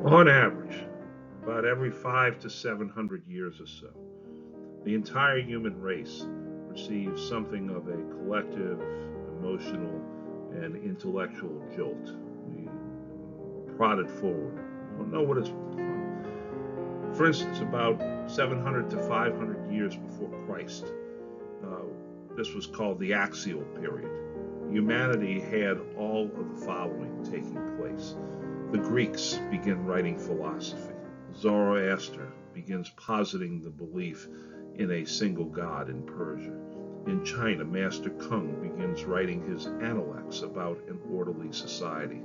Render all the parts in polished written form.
On average, about every 5 to 700 years or so, the entire human race receives something of a collective, emotional, and intellectual jolt. We prodded forward. We don't know what it's from. For instance, about 700 to 500 years before Christ, uh, this was called the axial period. Humanity had all of the following taking place. The Greeks begin writing philosophy. Zoroaster begins positing the belief in a single god in Persia. In China, Master Kung begins writing his Analects about an orderly society.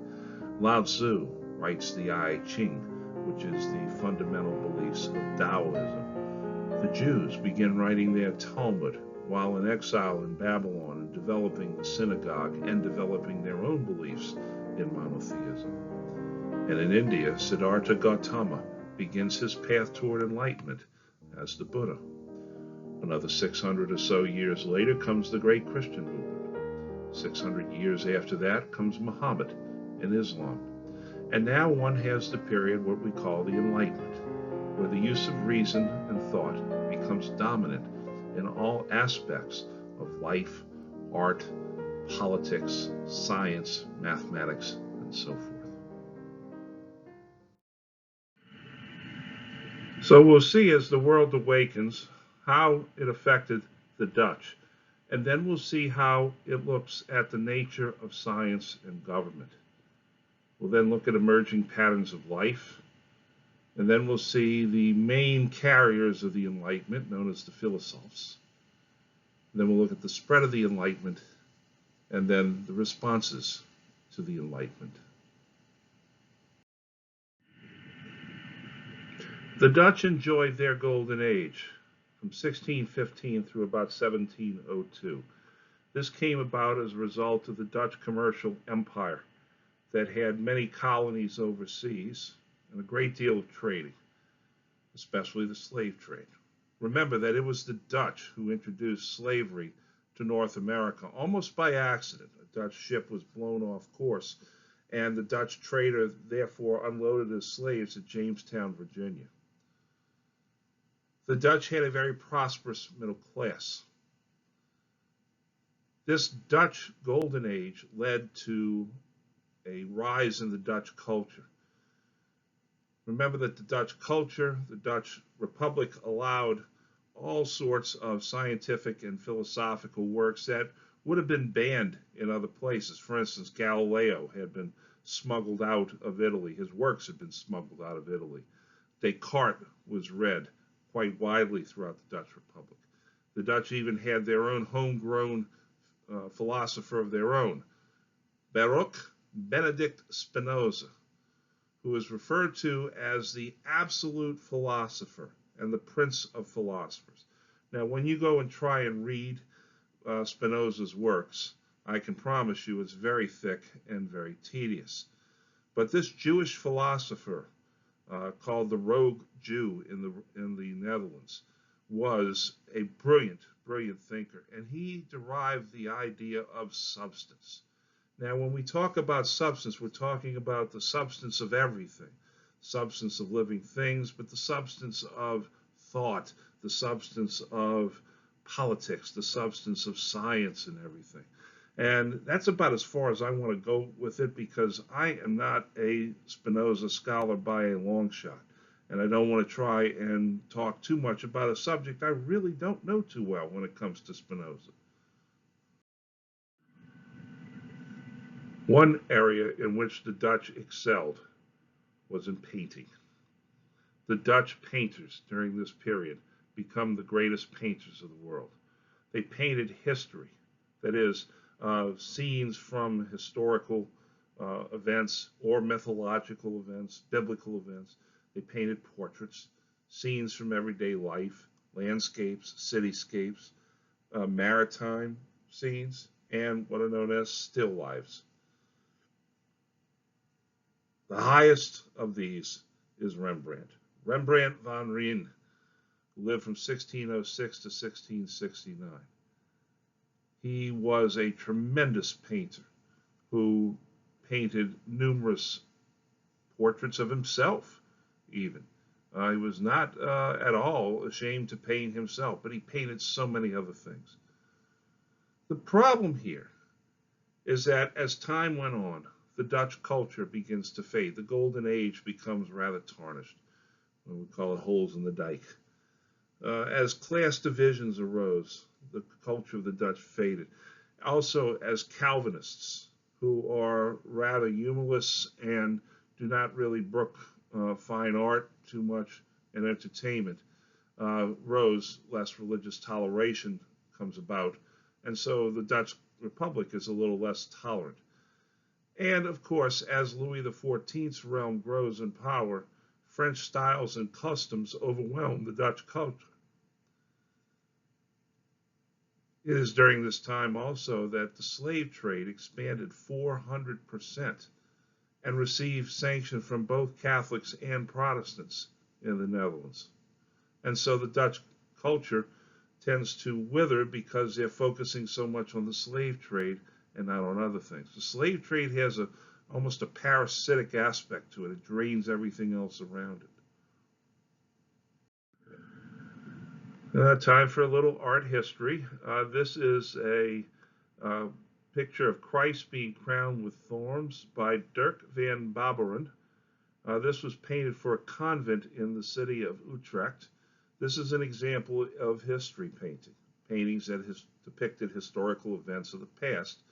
Lao Tzu writes the I Ching, which is the fundamental beliefs of Taoism. The Jews begin writing their Talmud while in exile in Babylon and developing the synagogue and developing their own beliefs in monotheism. And in India, Siddhartha Gautama begins his path toward enlightenment as the Buddha. Another 600 or so years later comes the great Christian movement. 600 years after that comes Muhammad and Islam. And now one has the period what we call the Enlightenment, where the use of reason and thought becomes dominant in all aspects of life, art, politics, science, mathematics, and so forth. So we'll see as the world awakens how it affected the Dutch, and then we'll see how it looks at the nature of science and government. We'll then look at emerging patterns of life, and then we'll see the main carriers of the Enlightenment, known as the philosophes. Then we'll look at the spread of the Enlightenment, and then the responses to the Enlightenment. The Dutch enjoyed their golden age from 1615 through about 1702. This came about as a result of the Dutch commercial empire that had many colonies overseas and a great deal of trading, especially the slave trade. Remember that it was the Dutch who introduced slavery to North America almost by accident. A Dutch ship was blown off course, and the Dutch trader therefore unloaded his slaves at Jamestown, Virginia. The Dutch had a very prosperous middle class. This Dutch golden age led to a rise in the Dutch culture. Remember that the Dutch culture, the Dutch Republic, allowed all sorts of scientific and philosophical works that would have been banned in other places. For instance, Galileo had been smuggled out of Italy. His works had been smuggled out of Italy. Descartes was read quite widely throughout the Dutch Republic. The Dutch even had their own homegrown philosopher of their own, Baruch Benedict Spinoza, who is referred to as the absolute philosopher and the prince of philosophers. Now, when you go and try and read Spinoza's works, I can promise you it's very thick and very tedious. But this Jewish philosopher, called the Rogue Jew in the Netherlands, was a brilliant thinker, and he derived the idea of substance. Now, when we talk about substance, we're talking about the substance of everything, substance of living things, but the substance of thought, the substance of politics, the substance of science and everything. And that's about as far as I want to go with it, because I am not a Spinoza scholar by a long shot. And I don't want to try and talk too much about a subject I really don't know too well when it comes to Spinoza. One area in which the Dutch excelled was in painting. The Dutch painters during this period become the greatest painters of the world. They painted history, that is, scenes from historical events or mythological events, biblical events. They painted portraits, scenes from everyday life, landscapes, cityscapes, maritime scenes, and what are known as still lifes. The highest of these is Rembrandt. Rembrandt van Rijn, who lived from 1606 to 1669. He was a tremendous painter who painted numerous portraits of himself, even. He was not at all ashamed to paint himself, but he painted so many other things. The problem here is that as time went on, the Dutch culture begins to fade. The golden age becomes rather tarnished. We call it holes in the dike. As class divisions arose, the culture of the Dutch faded. Also, as Calvinists, who are rather humorless and do not really brook fine art too much and entertainment, rose, less religious toleration comes about, and so the Dutch Republic is a little less tolerant. And of course, as Louis XIV's realm grows in power, French styles and customs overwhelm the Dutch culture. It is during this time also that the slave trade expanded 400% and received sanction from both Catholics and Protestants in the Netherlands. And so the Dutch culture tends to wither because they're focusing so much on the slave trade and not on other things. The slave trade has almost a parasitic aspect to it. It drains everything else around it. Time for a little art history. This is a picture of Christ being crowned with thorns by Dirk van Barbaren. This was painted for a convent in the city of Utrecht. This is an example of history painting, paintings that depicted historical events of the past,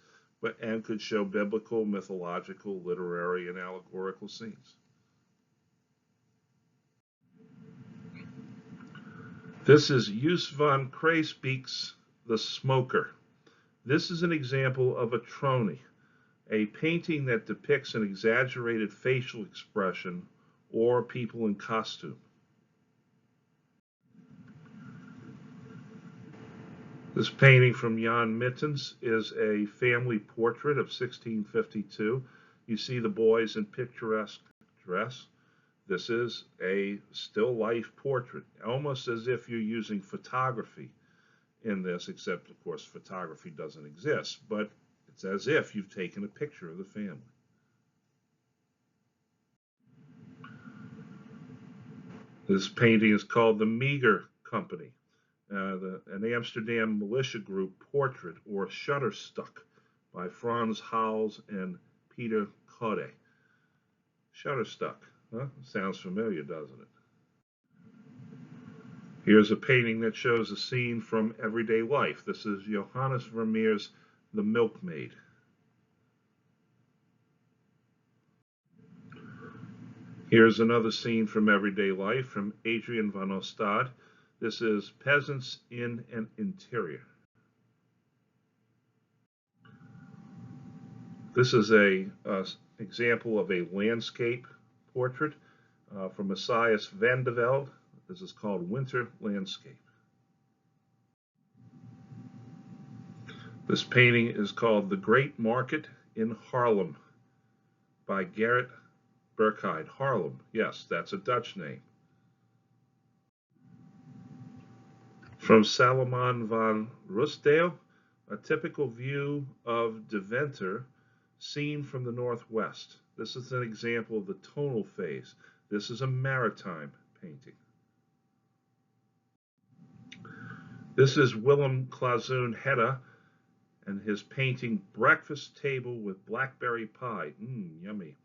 and could show biblical, mythological, literary, and allegorical scenes. This is Jus van Kreesbeek's The Smoker. This is an example of a trony, a painting that depicts an exaggerated facial expression or people in costume. This painting from Jan Mittens is a family portrait of 1652. You see the boys in picturesque dress. This is a still life portrait, almost as if you're using photography in this, except of course photography doesn't exist, but it's as if you've taken a picture of the family. This painting is called The Meager Company, an Amsterdam militia group portrait, or Shutterstock, by Frans Hals and Peter Code. Shutterstock. Huh? Sounds familiar, doesn't it? Here's a painting that shows a scene from everyday life. This is Johannes Vermeer's The Milkmaid. Here's another scene from everyday life from Adrian van Ostade. This is Peasants in an Interior. This is an example of a landscape portrait from Matthias van de Velde. This is called Winter Landscape. This painting is called The Great Market in Haarlem by Gerrit Berkheide. Haarlem, yes, that's a Dutch name. From Salomon van Rustdale, a typical view of Deventer seen from the northwest. This is an example of the tonal phase. This is a maritime painting. This is Willem Clazoon Hedda and his painting Breakfast Table with Blackberry Pie. Yummy.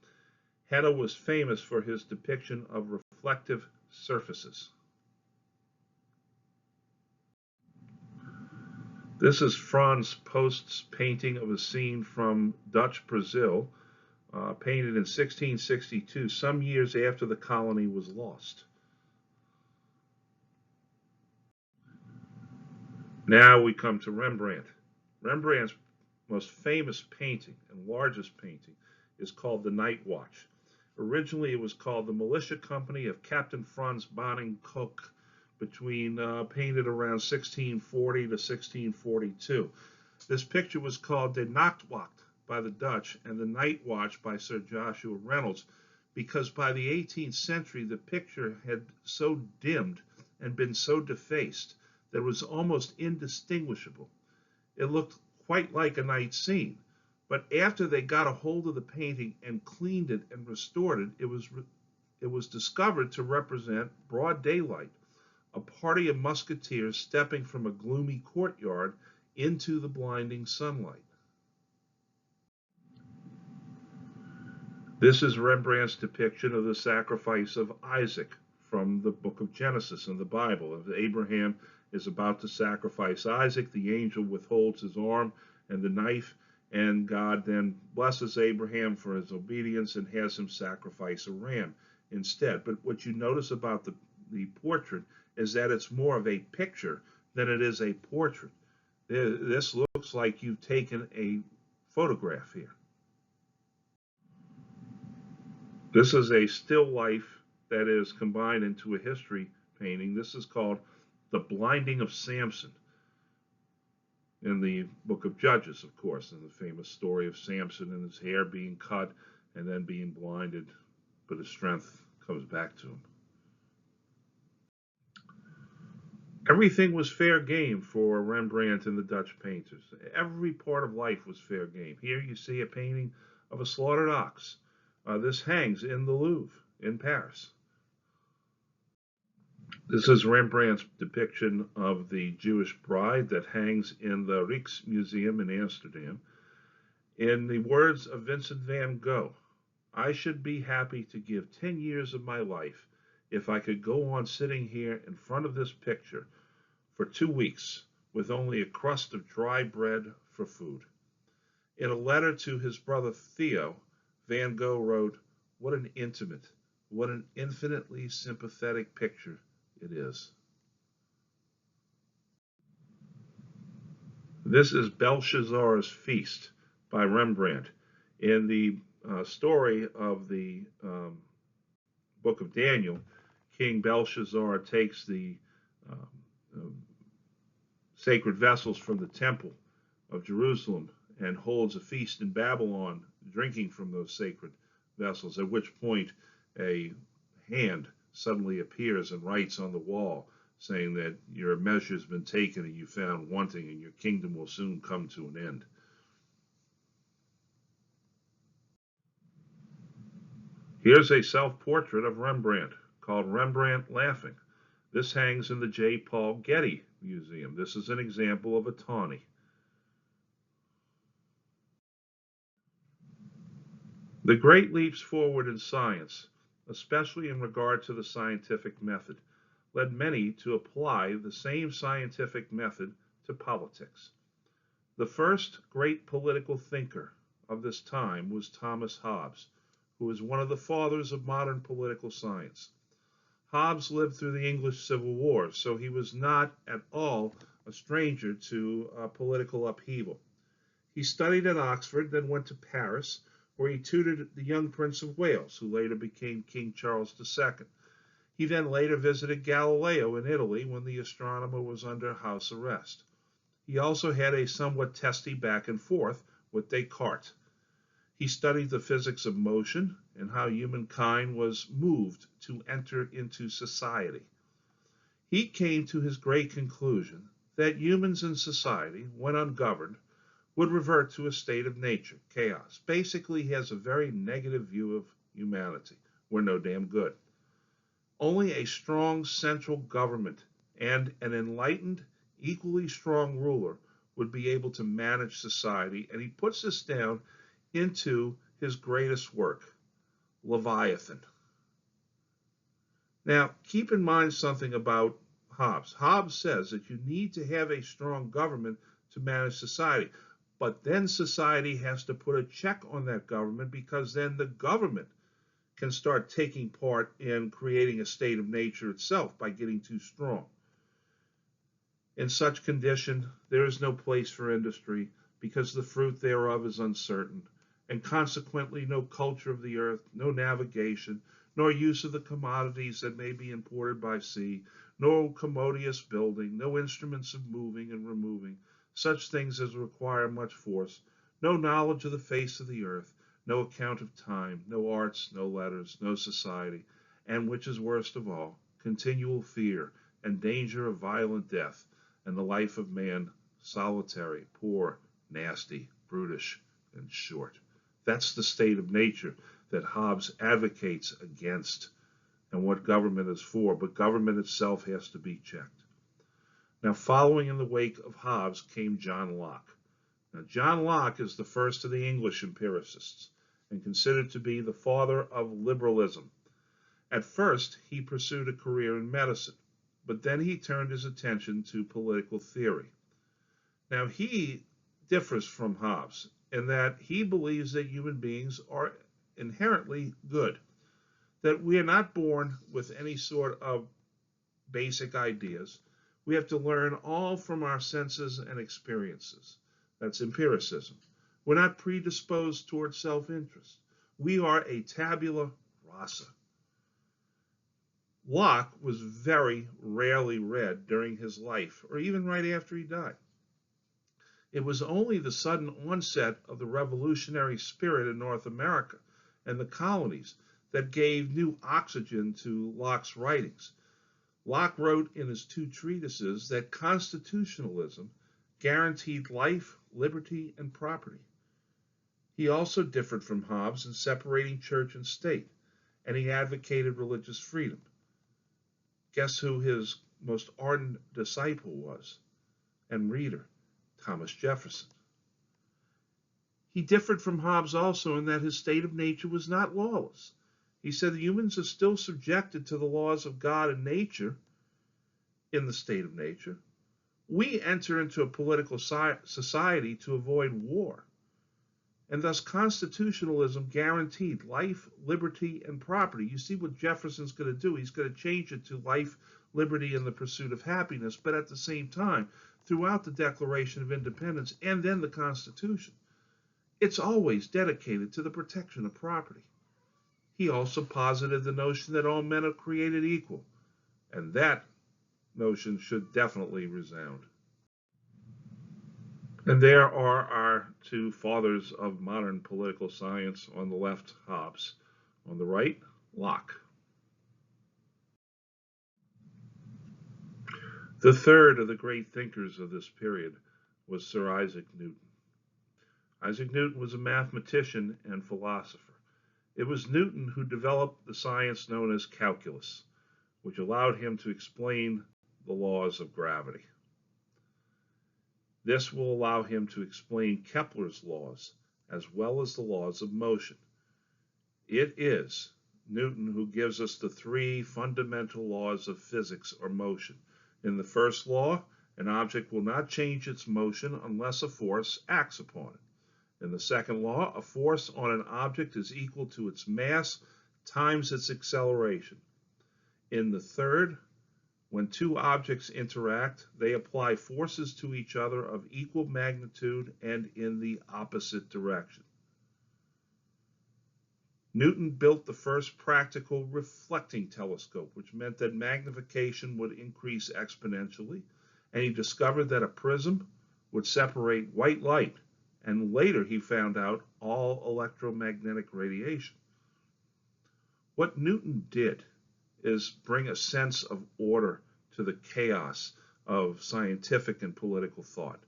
Hedda was famous for his depiction of reflective surfaces. This is Frans Post's painting of a scene from Dutch Brazil, painted in 1662, some years after the colony was lost. Now we come to Rembrandt. Rembrandt's most famous painting and largest painting is called The Night Watch. Originally it was called The Militia Company of Captain Frans Bonning Koch, painted around 1640 to 1642. This picture was called De Nachtwacht by the Dutch and The Night Watch by Sir Joshua Reynolds, because by the 18th century the picture had so dimmed and been so defaced that it was almost indistinguishable. It looked quite like a night scene, But after they got a hold of the painting and cleaned it and restored it, it was discovered to represent broad daylight, a party of musketeers stepping from a gloomy courtyard into the blinding sunlight. This is Rembrandt's depiction of the sacrifice of Isaac from the book of Genesis in the Bible. As Abraham is about to sacrifice Isaac, the angel withholds his arm and the knife, and God then blesses Abraham for his obedience and has him sacrifice a ram instead. But what you notice about the portrait is that it's more of a picture than it is a portrait. This looks like you've taken a photograph here. This is a still life that is combined into a history painting. This is called The Blinding of Samson in the book of Judges, of course, and the famous story of Samson and his hair being cut and then being blinded, but his strength comes back to him. Everything was fair game for Rembrandt and the Dutch painters. Every part of life was fair game. Here you see a painting of a slaughtered ox. This hangs in the Louvre in Paris. This is Rembrandt's depiction of the Jewish bride that hangs in the Rijksmuseum in Amsterdam. In the words of Vincent van Gogh, I should be happy to give 10 years of my life if I could go on sitting here in front of this picture for 2 weeks with only a crust of dry bread for food. In a letter to his brother Theo, Van Gogh wrote, "What an intimate, what an infinitely sympathetic picture it is." This is Belshazzar's Feast by Rembrandt. In the story of the book of Daniel, King Belshazzar takes the sacred vessels from the temple of Jerusalem and holds a feast in Babylon, drinking from those sacred vessels, at which point a hand suddenly appears and writes on the wall saying that your measure has been taken and you found wanting and your kingdom will soon come to an end. Here's a self-portrait of Rembrandt called Rembrandt Laughing. This hangs in the J. Paul Getty Museum. This is an example of a tawny. The great leaps forward in science, especially in regard to the scientific method, led many to apply the same scientific method to politics. The first great political thinker of this time was Thomas Hobbes, who is one of the fathers of modern political science. Hobbes lived through the English Civil War, so he was not at all a stranger to political upheaval. He studied at Oxford, then went to Paris, where he tutored the young Prince of Wales, who later became King Charles II. He then later visited Galileo in Italy when the astronomer was under house arrest. He also had a somewhat testy back and forth with Descartes. He studied the physics of motion and how humankind was moved to enter into society. He came to his great conclusion that humans in society, when ungoverned, would revert to a state of nature, chaos. Basically, he has a very negative view of humanity. We're no damn good. Only a strong central government and an enlightened, equally strong ruler would be able to manage society, and he puts this down into his greatest work, Leviathan. Now, keep in mind something about Hobbes. Hobbes says that you need to have a strong government to manage society. But then society has to put a check on that government, because then the government can start taking part in creating a state of nature itself by getting too strong. In such condition, there is no place for industry, because the fruit thereof is uncertain, and consequently no culture of the earth, no navigation, nor use of the commodities that may be imported by sea, no commodious building, no instruments of moving and removing, such things as require much force, no knowledge of the face of the earth, no account of time, no arts, no letters, no society, and which is worst of all, continual fear and danger of violent death, and the life of man solitary, poor, nasty, brutish, in short. That's the state of nature that Hobbes advocates against and what government is for, but government itself has to be checked. Now, following in the wake of Hobbes came John Locke. Now, John Locke is the first of the English empiricists and considered to be the father of liberalism. At first, he pursued a career in medicine, but then he turned his attention to political theory. Now, he differs from Hobbes in that he believes that human beings are inherently good, that we are not born with any sort of basic ideas. We have to learn all from our senses and experiences. That's empiricism. We're not predisposed towards self-interest. We are a tabula rasa. Locke was very rarely read during his life, or even right after he died. It was only the sudden onset of the revolutionary spirit in North America and the colonies that gave new oxygen to Locke's writings. Locke wrote in his two treatises that constitutionalism guaranteed life, liberty, and property. He also differed from Hobbes in separating church and state, and he advocated religious freedom. Guess who his most ardent disciple was and reader? Thomas Jefferson. He differed from Hobbes also in that his state of nature was not lawless. He said that humans are still subjected to the laws of God and nature in the state of nature. We enter into a political society to avoid war, and thus constitutionalism guaranteed life, liberty, and property. You see what Jefferson's going to do. He's going to change it to life, liberty, and the pursuit of happiness, but at the same time, throughout the Declaration of Independence and then the Constitution, it's always dedicated to the protection of property. He also posited the notion that all men are created equal, and that notion should definitely resound. And there are our two fathers of modern political science. On the left, Hobbes. On the right, Locke. The third of the great thinkers of this period was Sir Isaac Newton. Isaac Newton was a mathematician and philosopher. It was Newton who developed the science known as calculus, which allowed him to explain the laws of gravity. This will allow him to explain Kepler's laws as well as the laws of motion. It is Newton who gives us the three fundamental laws of physics or motion. In the first law, an object will not change its motion unless a force acts upon it. In the second law, a force on an object is equal to its mass times its acceleration. In the third, when two objects interact, they apply forces to each other of equal magnitude and in the opposite direction. Newton built the first practical reflecting telescope, which meant that magnification would increase exponentially, and he discovered that a prism would separate white light, and later he found out all electromagnetic radiation. What Newton did is bring a sense of order to the chaos of scientific and political thought.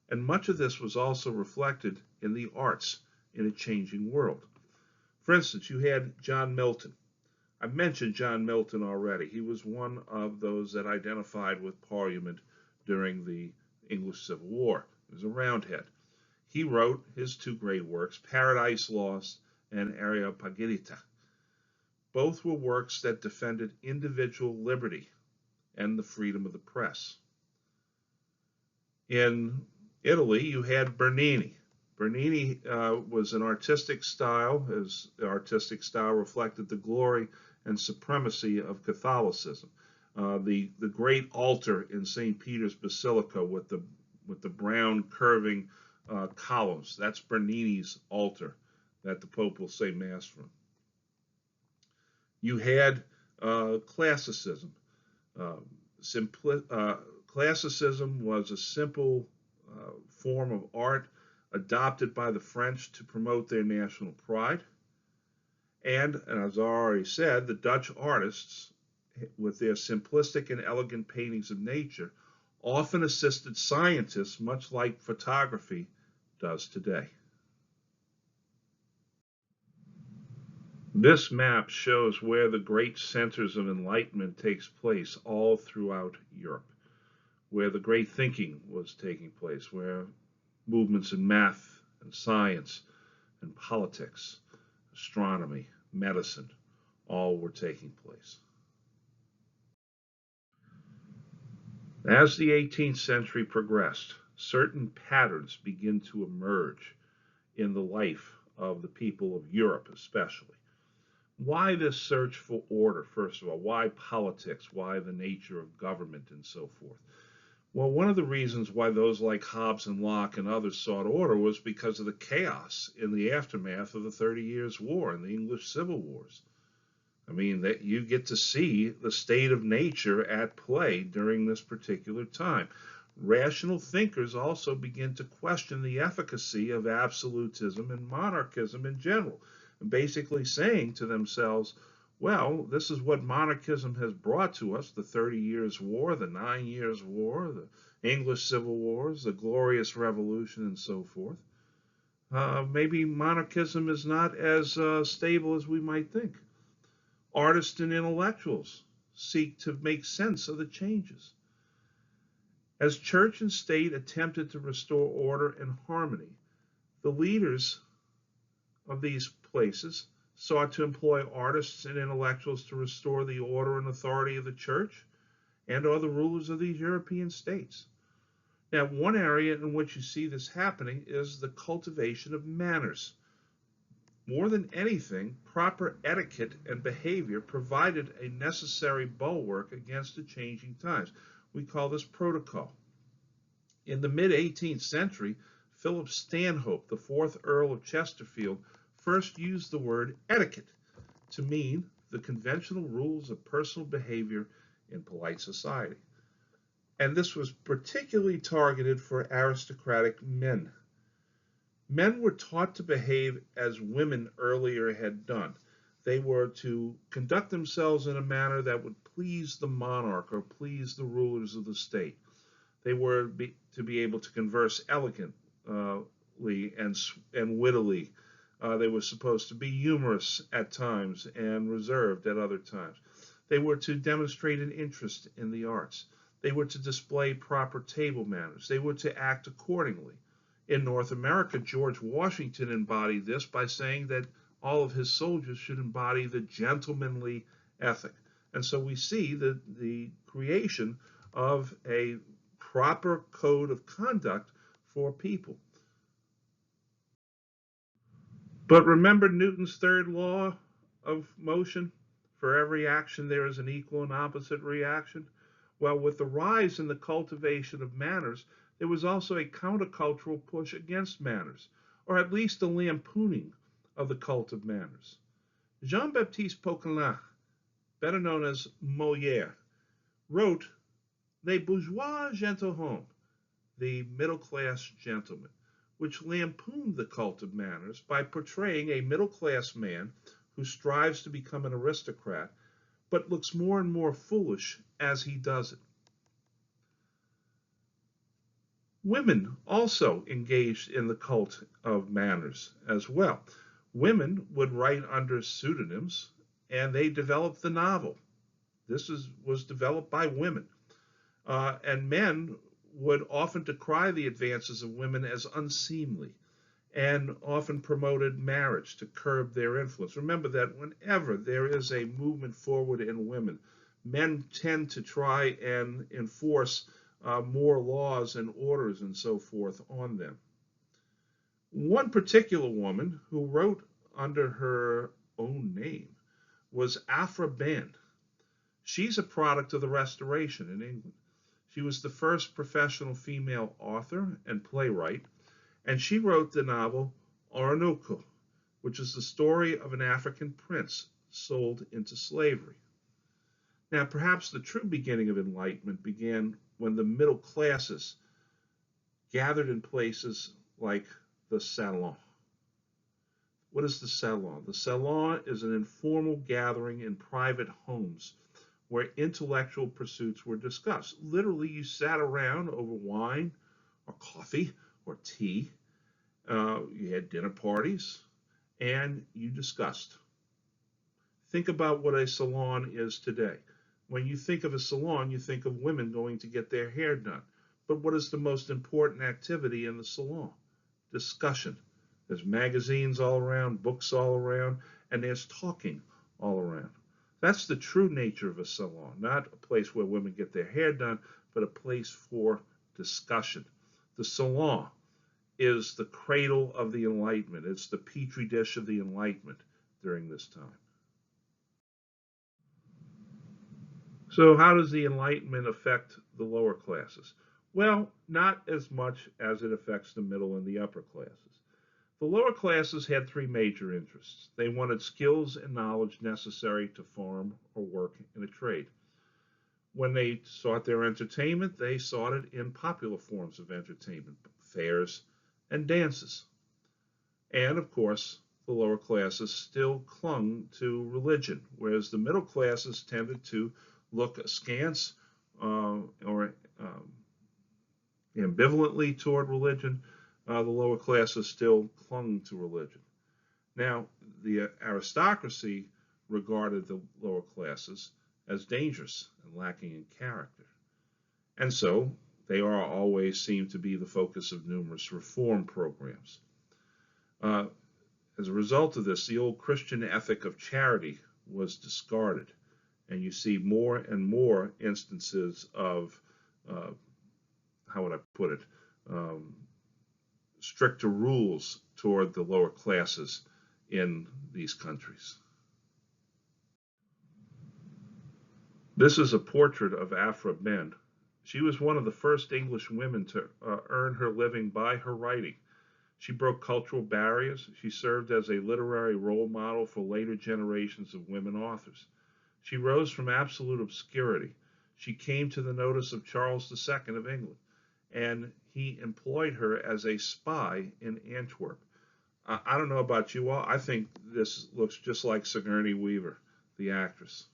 And much of this was also reflected in the arts in a changing world. For instance, you had John Milton. I've mentioned John Milton already. He was one of those that identified with Parliament during the English Civil War. He was a Roundhead. He wrote his two great works, Paradise Lost and Areopagita. Both were works that defended individual liberty and the freedom of the press. In Italy, you had Bernini. Bernini was an artistic style. His artistic style reflected the glory and supremacy of Catholicism. The great altar in St. Peter's Basilica with the brown curving columns, that's Bernini's altar that the Pope will say Mass from. You had classicism. Classicism was a simple form of art adopted by the French to promote their national pride. And as I already said, the Dutch artists, with their simplistic and elegant paintings of nature, often assisted scientists much like photography does today. This map shows where the great centers of enlightenment takes place all throughout Europe, where the great thinking was taking place, where movements in math and science and politics, astronomy, medicine, all were taking place. As the 18th century progressed, certain patterns begin to emerge in the life of the people of Europe, especially. Why this search for order, first of all? Why politics? Why the nature of government and so forth? Well, one of the reasons why those like Hobbes and Locke and others sought order was because of the chaos in the aftermath of the 30 Years' War and the English Civil Wars. I mean, that you get to see the state of nature at play during this particular time. Rational thinkers also begin to question the efficacy of absolutism and monarchism in general, and basically saying to themselves, well, this is what monarchism has brought to us, the 30 Years' War, the 9 Years' War, the English Civil Wars, the Glorious Revolution, and so forth. Maybe monarchism is not as stable as we might think. Artists and intellectuals seek to make sense of the changes. As church and state attempted to restore order and harmony, the leaders of these places sought to employ artists and intellectuals to restore the order and authority of the church and or the rulers of these European states. Now, one area in which you see this happening is the cultivation of manners. More than anything, proper etiquette and behavior provided a necessary bulwark against the changing times. We call this protocol. In the mid-18th century, Philip Stanhope, the 4th Earl of Chesterfield, first used the word etiquette to mean the conventional rules of personal behavior in polite society. And this was particularly targeted for aristocratic men. Men were taught to behave as women earlier had done. They were to conduct themselves in a manner that would please the monarch or please the rulers of the state. They were to be able to converse elegantly and wittily. They were supposed to be humorous at times and reserved at other times. They were to demonstrate an interest in the arts. They were to display proper table manners. They were to act accordingly. In North America, George Washington embodied this by saying that all of his soldiers should embody the gentlemanly ethic. And so we see the creation of a proper code of conduct for people. But remember Newton's third law of motion? For every action, there is an equal and opposite reaction. Well, with the rise in the cultivation of manners, there was also a countercultural push against manners, or at least a lampooning of the cult of manners. Jean-Baptiste Poquelin, better known as Molière, wrote Les Bourgeois Gentilshommes, the middle-class gentleman, which lampooned the cult of manners by portraying a middle-class man who strives to become an aristocrat, but looks more and more foolish as he does it. Women also engaged in the cult of manners as well. Women would write under pseudonyms, and they developed the novel. This was developed by women. And men would often decry the advances of women as unseemly and often promoted marriage to curb their influence. Remember that whenever there is a movement forward in women, men tend to try and enforce more laws and orders and so forth on them. One particular woman who wrote under her own name was Aphra Behn. She's a product of the Restoration in England. She was the first professional female author and playwright, and she wrote the novel Oroonoko, which is the story of an African prince sold into slavery. Now, perhaps the true beginning of enlightenment began when the middle classes gathered in places like the salon. What is the salon? The salon is an informal gathering in private homes where intellectual pursuits were discussed. Literally, you sat around over wine or coffee or tea. You had dinner parties, and you discussed. Think about what a salon is today. When you think of a salon, you think of women going to get their hair done. But what is the most important activity in the salon? Discussion. There's magazines all around, books all around, and there's talking all around. That's the true nature of a salon, not a place where women get their hair done, but a place for discussion. The salon is the cradle of the Enlightenment. It's the petri dish of the Enlightenment during this time. So how does the Enlightenment affect the lower classes? Well, not as much as it affects the middle and the upper classes. The lower classes had three major interests. They wanted skills and knowledge necessary to farm or work in a trade. When they sought their entertainment, they sought it in popular forms of entertainment, fairs and dances. And of course, the lower classes still clung to religion, whereas the middle classes tended to look askance or ambivalently toward religion. The lower classes still clung to religion. Now, the aristocracy regarded the lower classes as dangerous and lacking in character. And so they are always seem to be the focus of numerous reform programs. As a result of this, the old Christian ethic of charity was discarded. And you see more and more instances of, how would I put it, stricter rules toward the lower classes in these countries. This is a portrait of Aphra Behn. She was one of the first English women to earn her living by her writing. She broke cultural barriers. She served as a literary role model for later generations of women authors. She rose from absolute obscurity. She came to the notice of Charles II of England, and he employed her as a spy in Antwerp. I don't know about you all. I think this looks just like Sigourney Weaver, the actress.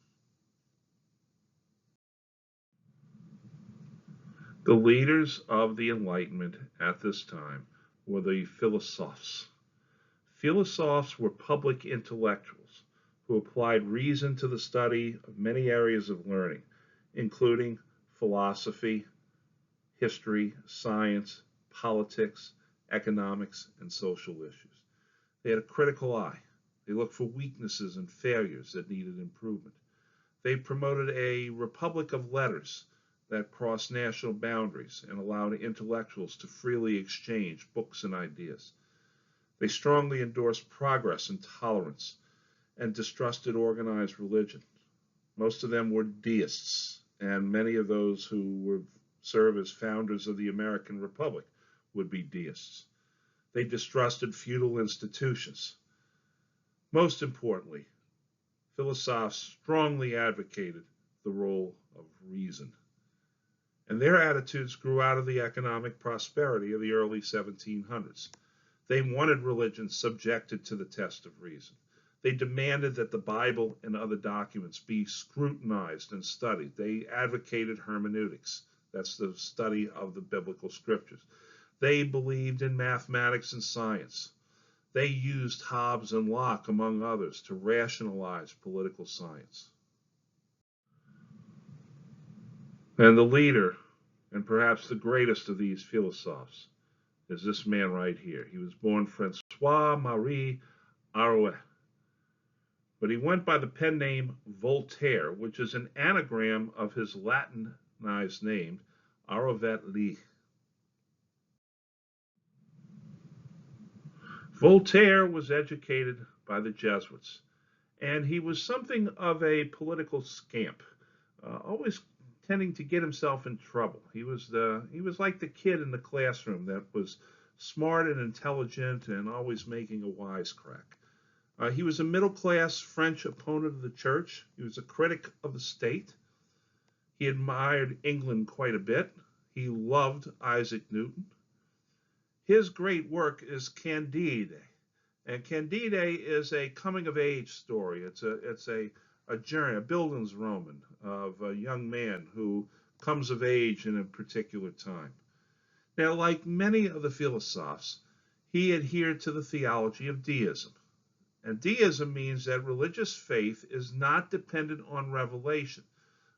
The leaders of the Enlightenment at this time were the philosophes. Philosophes were public intellectuals who applied reason to the study of many areas of learning, including philosophy, history, science, politics, economics, and social issues. They had a critical eye. They looked for weaknesses and failures that needed improvement. They promoted a republic of letters that crossed national boundaries and allowed intellectuals to freely exchange books and ideas. They strongly endorsed progress and tolerance and distrusted organized religion. Most of them were deists, and many of those who would serve as founders of the American Republic would be deists. They distrusted feudal institutions. Most importantly, philosophes strongly advocated the role of reason. And their attitudes grew out of the economic prosperity of the early 1700s. They wanted religion subjected to the test of reason. They demanded that the Bible and other documents be scrutinized and studied. They advocated hermeneutics. That's the study of the biblical scriptures. They believed in mathematics and science. They used Hobbes and Locke, among others, to rationalize political science. And the leader, and perhaps the greatest of these philosophes, is this man right here. He was born François-Marie Arouet, but he went by the pen name Voltaire, which is an anagram of his Latinized name, Arouet-Lee. Voltaire was educated by the Jesuits, and he was something of a political scamp, always tending to get himself in trouble. He was like the kid in the classroom that was smart and intelligent and always making a wisecrack. He was a middle-class French opponent of the church. He was a critic of the state. He admired England quite a bit. He loved Isaac Newton. His great work is Candide. And Candide is a coming-of-age story. It's a journey, a Bildungsroman of a young man who comes of age in a particular time. Now, like many of the philosophes, he adhered to the theology of deism. And deism means that religious faith is not dependent on revelation,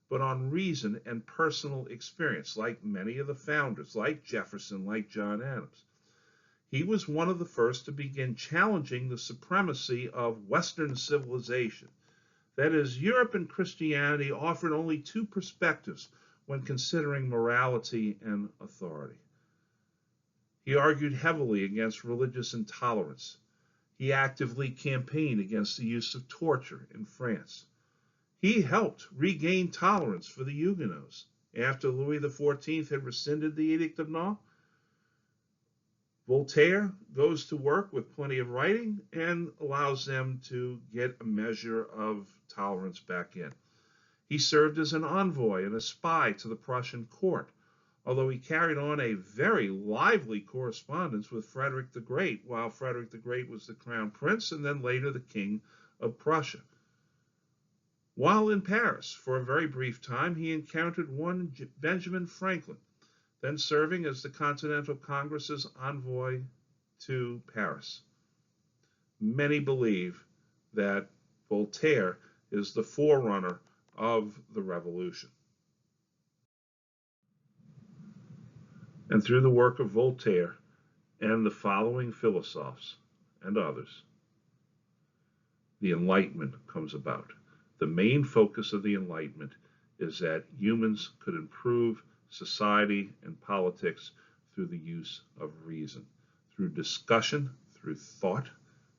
but on reason and personal experience, like many of the founders, like Jefferson, like John Adams. He was one of the first to begin challenging the supremacy of Western civilization. That is, Europe and Christianity offered only two perspectives when considering morality and authority. He argued heavily against religious intolerance. He actively campaigned against the use of torture in France. He helped regain tolerance for the Huguenots after Louis XIV had rescinded the Edict of Nantes. Voltaire goes to work with plenty of writing and allows them to get a measure of tolerance back in. He served as an envoy and a spy to the Prussian court, although he carried on a very lively correspondence with Frederick the Great, while Frederick the Great was the crown prince and then later the king of Prussia. While in Paris, for a very brief time, he encountered one Benjamin Franklin, then serving as the Continental Congress's envoy to Paris. Many believe that Voltaire is the forerunner of the revolution. And through the work of Voltaire and the following philosophers and others, the Enlightenment comes about. The main focus of the Enlightenment is that humans could improve society and politics through the use of reason, through discussion, through thought,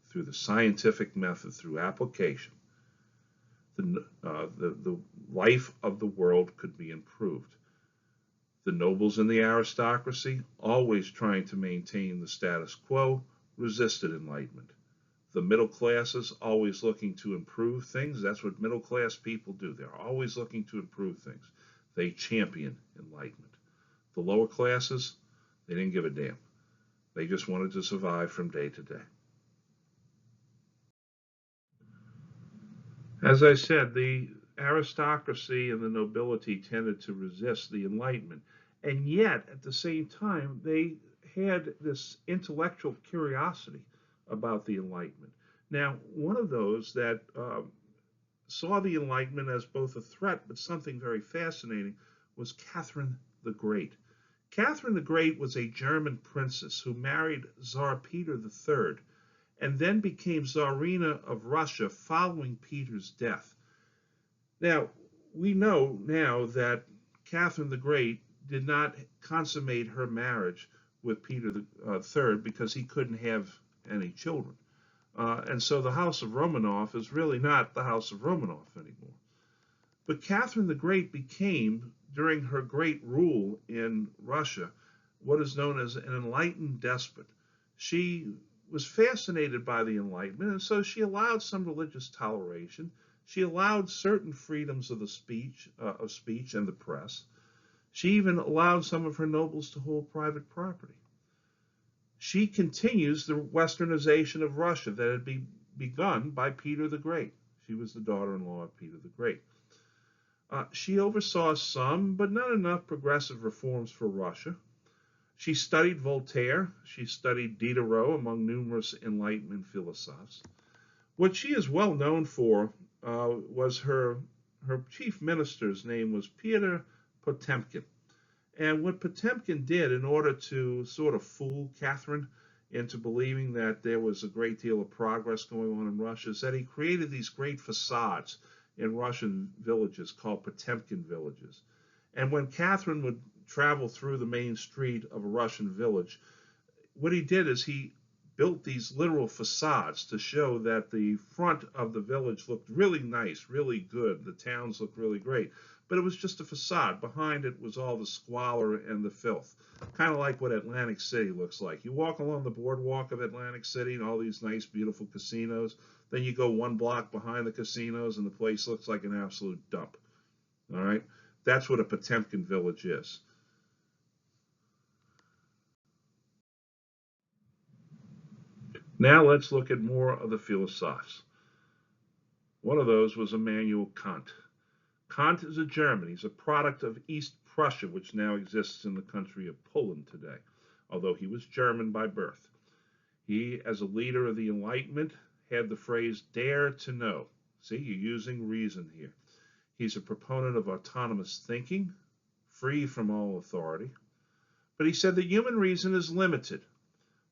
through the scientific method, through application. The life of the world could be improved. The nobles and the aristocracy, always trying to maintain the status quo, resisted enlightenment. The middle classes, always looking to improve things. That's what middle class people do. They're always looking to improve things. They champion enlightenment. The lower classes, they didn't give a damn. They just wanted to survive from day to day. As I said, the aristocracy and the nobility tended to resist the Enlightenment, and yet at the same time they had this intellectual curiosity about the Enlightenment. Now, one of those that saw the Enlightenment as both a threat but something very fascinating was Catherine the Great. Catherine the Great was a German princess who married Tsar Peter III and then became Tsarina of Russia following Peter's death. Now, we know now that Catherine the Great did not consummate her marriage with Peter III because he couldn't have any children. And so the House of Romanov is really not the House of Romanov anymore. But Catherine the Great became, during her great rule in Russia, what is known as an enlightened despot. She was fascinated by the Enlightenment, and so she allowed some religious toleration. She allowed certain freedoms of the speech and the press. She even allowed some of her nobles to hold private property. She continues the westernization of Russia that had begun by Peter the Great. She was the daughter-in-law of Peter the Great. She oversaw some, but not enough, progressive reforms for Russia. She studied Voltaire. She studied Diderot, among numerous Enlightenment philosophers. What she is well known for was her chief minister's name was Peter Potemkin. And what Potemkin did in order to sort of fool Catherine into believing that there was a great deal of progress going on in Russia is that he created these great facades in Russian villages called Potemkin villages. And when Catherine would travel through the main street of a Russian village, what he did is he built these literal facades to show that the front of the village looked really nice, really good. The towns looked really great. But it was just a facade. Behind it was all the squalor and the filth, kind of like what Atlantic City looks like. You walk along the boardwalk of Atlantic City and all these nice, beautiful casinos. Then you go one block behind the casinos and the place looks like an absolute dump. All right? That's what a Potemkin village is. Now let's look at more of the philosophers. One of those was Immanuel Kant. Kant is a German. He's a product of East Prussia, which now exists in the country of Poland today, although he was German by birth. He, as a leader of the Enlightenment, had the phrase dare to know. See, you're using reason here. He's a proponent of autonomous thinking, free from all authority. But he said that human reason is limited.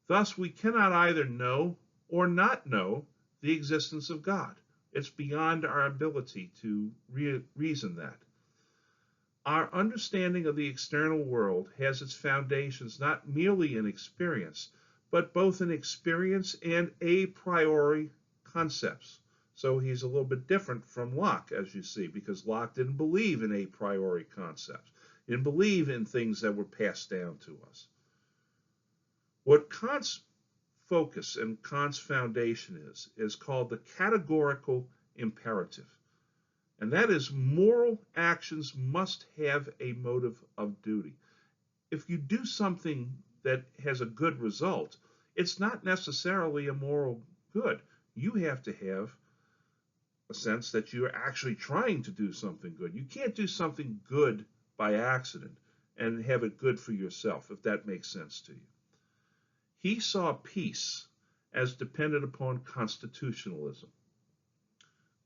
Thus, we cannot either know or not know the existence of God. It's beyond our ability to reason that. Our understanding of the external world has its foundations not merely in experience, but both in experience and a priori concepts. So he's a little bit different from Locke, as you see, because Locke didn't believe in a priori concepts. He didn't believe in things that were passed down to us. What Kant's focus and Kant's foundation is called the categorical imperative. And that is, moral actions must have a motive of duty. If you do something that has a good result, it's not necessarily a moral good. You have to have a sense that you're actually trying to do something good. You can't do something good by accident and have it good for yourself, if that makes sense to you. He saw peace as dependent upon constitutionalism.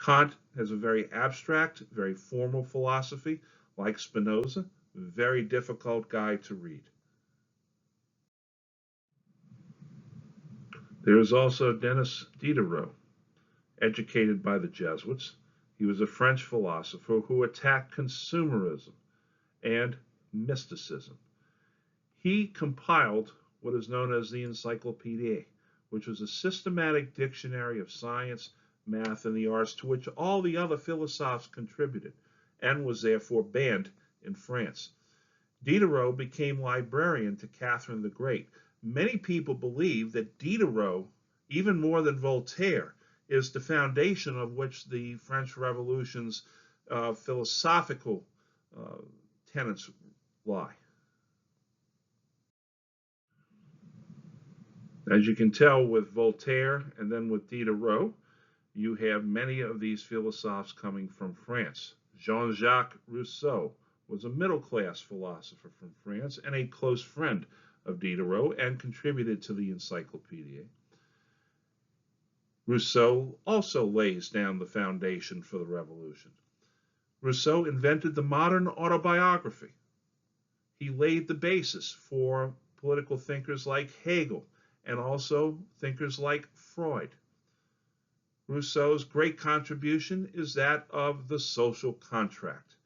Kant has a very abstract, very formal philosophy, like Spinoza, very difficult guy to read. There is also Denis Diderot, educated by the Jesuits. He was a French philosopher who attacked consumerism and mysticism. He compiled what is known as the Encyclopedia, which was a systematic dictionary of science, math, and the arts to which all the other philosophers contributed, and was therefore banned in France. Diderot became librarian to Catherine the Great. Many people believe that Diderot, even more than Voltaire, is the foundation of which the French Revolution's philosophical tenets lie. As you can tell with Voltaire and then with Diderot, you have many of these philosophers coming from France. Jean-Jacques Rousseau was a middle-class philosopher from France and a close friend of Diderot and contributed to the Encyclopedia. Rousseau also lays down the foundation for the revolution. Rousseau invented the modern autobiography. He laid the basis for political thinkers like Hegel and also thinkers like Freud. Rousseau's great contribution is that of the social contract.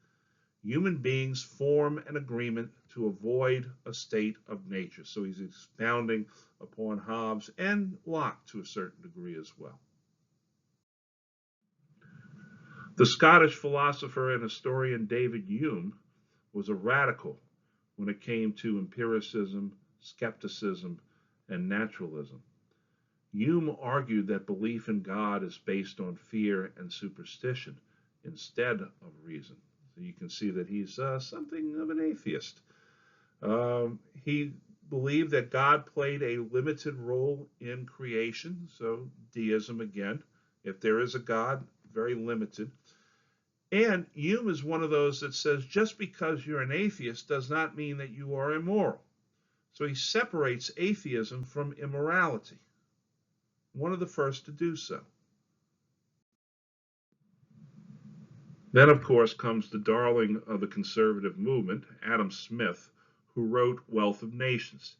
Human beings form an agreement to avoid a state of nature. So he's expounding upon Hobbes and Locke to a certain degree as well. The Scottish philosopher and historian David Hume was a radical when it came to empiricism, skepticism, and naturalism. Hume argued that belief in God is based on fear and superstition instead of reason. So you can see that he's something of an atheist. He believed that God played a limited role in creation, so deism again. If there is a God, very limited. And Hume is one of those that says just because you're an atheist does not mean that you are immoral. So he separates atheism from immorality. One of the first to do so. Then, of course, comes the darling of the conservative movement, Adam Smith, who wrote Wealth of Nations.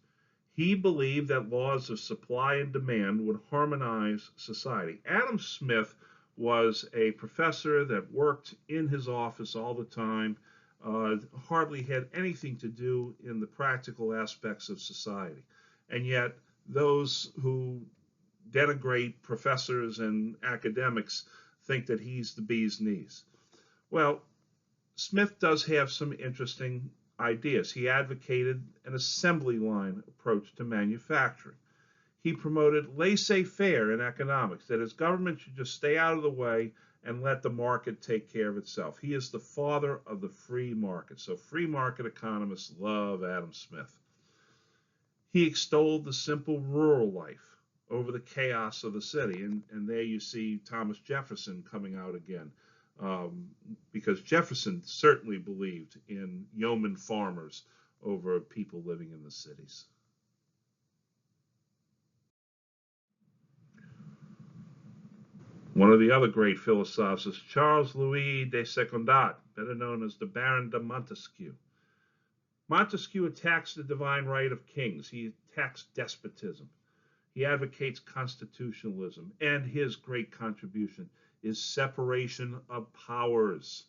He believed that laws of supply and demand would harmonize society. Adam Smith was a professor that worked in his office all the time, hardly had anything to do in the practical aspects of society. And yet, those who denigrate professors and academics think that he's the bee's knees. Well, Smith does have some interesting ideas. He advocated an assembly line approach to manufacturing. He promoted laissez-faire in economics, that is, government should just stay out of the way and let the market take care of itself. He is the father of the free market. So free market economists love Adam Smith. He extolled the simple rural life over the chaos of the city. And there you see Thomas Jefferson coming out again, because Jefferson certainly believed in yeoman farmers over people living in the cities. One of the other great philosophers is Charles Louis de Secondat, better known as the Baron de Montesquieu. Montesquieu attacks the divine right of kings. He attacks despotism. He advocates constitutionalism, and his great contribution is separation of powers,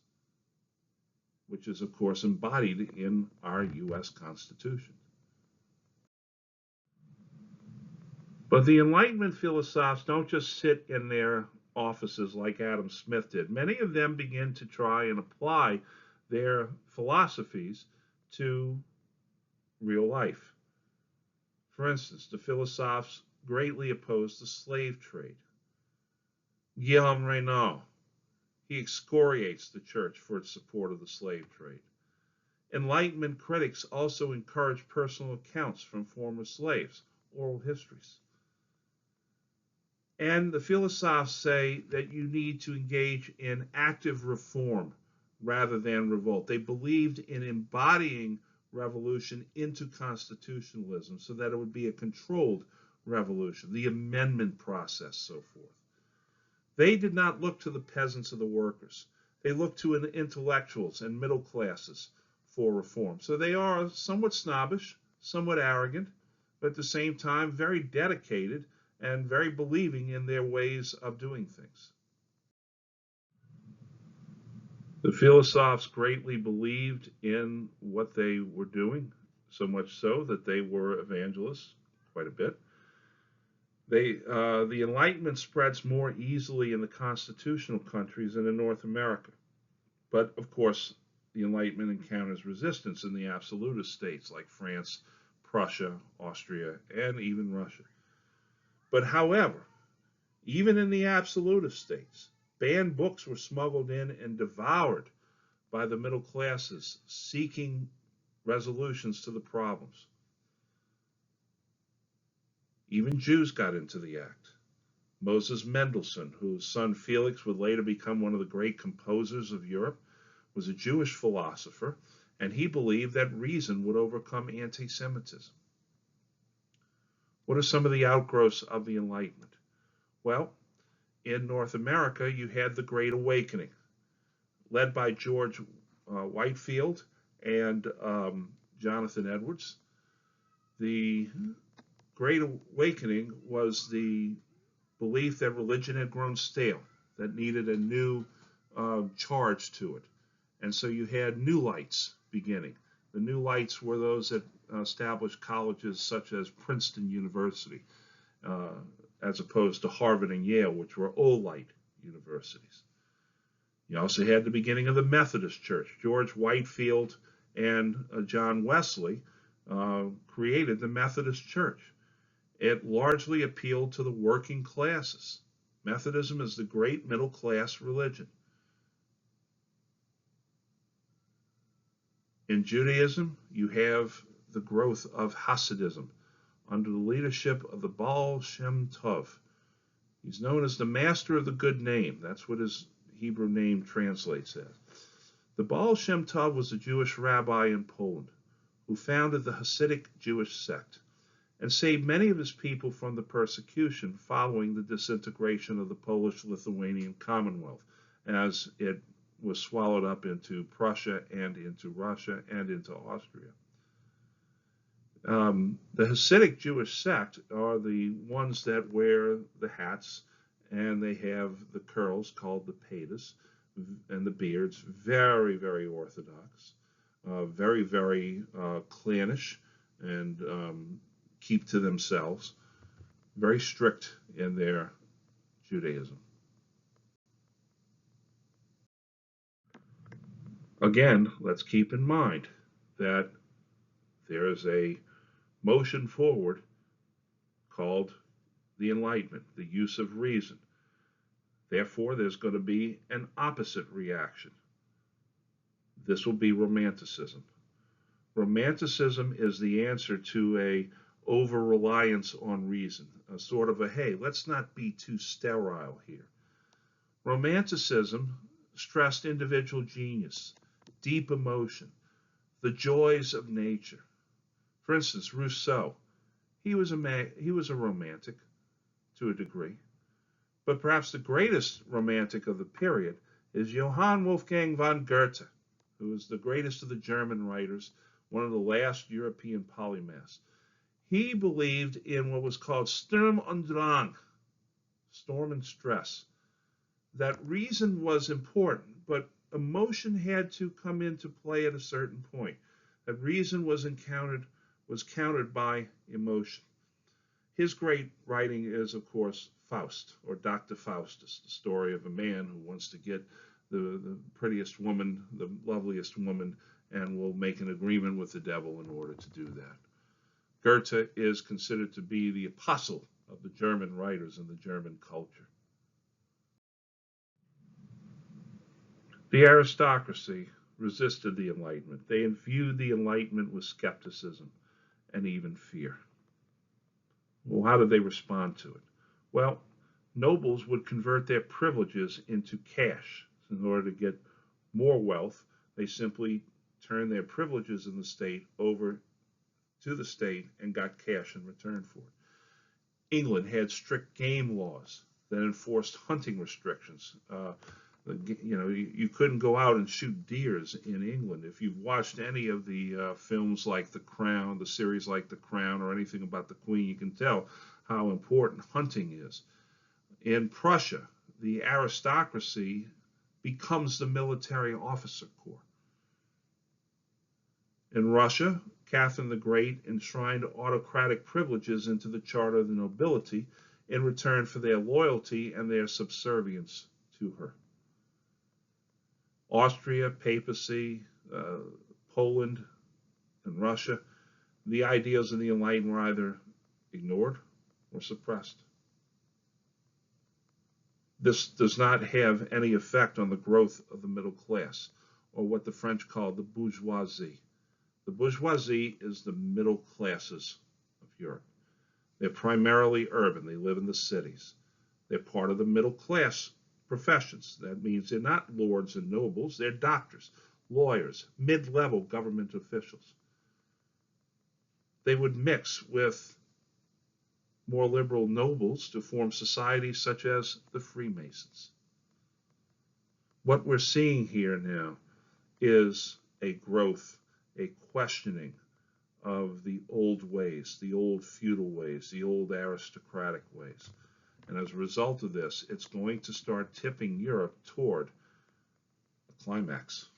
which is, of course, embodied in our U.S. Constitution. But the Enlightenment philosophers don't just sit in their offices like Adam Smith did. Many of them begin to try and apply their philosophies to real life. For instance, the philosophers greatly opposed the slave trade. Guillaume Reynaud, he excoriates the church for its support of the slave trade. Enlightenment critics also encourage personal accounts from former slaves, oral histories. And the philosophers say that you need to engage in active reform rather than revolt. They believed in embodying revolution into constitutionalism so that it would be a controlled revolution, the amendment process, so forth. They did not look to the peasants or the workers. They looked to intellectuals and middle classes for reform. So they are somewhat snobbish, somewhat arrogant, but at the same time very dedicated and very believing in their ways of doing things. The philosophers greatly believed in what they were doing, so much so that they were evangelists quite a bit. The Enlightenment spreads more easily in the constitutional countries than in North America. But, of course, the Enlightenment encounters resistance in the absolutist states like France, Prussia, Austria, and even Russia. But, however, even in the absolutist states, banned books were smuggled in and devoured by the middle classes seeking resolutions to the problems. Even Jews got into the act. Moses Mendelssohn, whose son Felix would later become one of the great composers of Europe, was a Jewish philosopher, and he believed that reason would overcome anti-Semitism. What are some of the outgrowths of the Enlightenment? Well, in North America, you had the Great Awakening, led by George Whitefield and Jonathan Edwards. The Great Awakening was the belief that religion had grown stale, that needed a new charge to it. And so you had new lights beginning. The new lights were those that established colleges such as Princeton University, as opposed to Harvard and Yale, which were old light universities. You also had the beginning of the Methodist Church. George Whitefield and John Wesley created the Methodist Church. It largely appealed to the working classes. Methodism is the great middle class religion. In Judaism, you have the growth of Hasidism under the leadership of the Baal Shem Tov. He's known as the master of the good name. That's what his Hebrew name translates as. The Baal Shem Tov was a Jewish rabbi in Poland who founded the Hasidic Jewish sect and saved many of his people from the persecution following the disintegration of the Polish-Lithuanian Commonwealth as it was swallowed up into Prussia and into Russia and into Austria. The Hasidic Jewish sect are the ones that wear the hats and they have the curls called the peitas and the beards, very, very orthodox, very, very clannish and keep to themselves, very strict in their Judaism. Again, let's keep in mind that there is a motion forward called the Enlightenment, the use of reason. Therefore, there's going to be an opposite reaction. This will be Romanticism. Romanticism is the answer to a over-reliance on reason, a sort of a, hey, let's not be too sterile here. Romanticism stressed individual genius, deep emotion, the joys of nature. For instance, Rousseau, he was a romantic to a degree, But perhaps the greatest romantic of the period is Johann Wolfgang von Goethe, who was the greatest of the German writers, one of the last European polymaths. He believed in what was called Sturm und Drang, storm and stress, that reason was important, but emotion had to come into play at a certain point. That reason was countered by emotion. His great writing is, of course, Faust, or Dr. Faustus, the story of a man who wants to get the prettiest woman, the loveliest woman, and will make an agreement with the devil in order to do that. Goethe is considered to be the apostle of the German writers and the German culture. The aristocracy resisted the Enlightenment. They viewed the Enlightenment with skepticism and even fear. Well, how did they respond to it? Well, nobles would convert their privileges into cash. In order to get more wealth, they simply turned their privileges in the state over to the state and got cash in return for it. England had strict game laws that enforced hunting restrictions. You couldn't go out and shoot deers in England. If you've watched any of the films like The Crown, the series like The Crown, or anything about the Queen, you can tell how important hunting is. In Prussia, the aristocracy becomes the military officer corps. In Russia, Catherine the Great enshrined autocratic privileges into the charter of the nobility in return for their loyalty and their subservience to her. Austria, papacy, Poland, and Russia, the ideas of the Enlightenment were either ignored or suppressed. This does not have any effect on the growth of the middle class, or what the French call the bourgeoisie. The bourgeoisie is the middle classes of Europe. They're primarily urban. They live in the cities. They're part of the middle class professions. That means they're not lords and nobles. They're doctors, lawyers, mid-level government officials. They would mix with more liberal nobles to form societies such as the Freemasons. What we're seeing here now is a growth, a questioning of the old ways, the old feudal ways, the old aristocratic ways. And as a result of this, it's going to start tipping Europe toward a climax.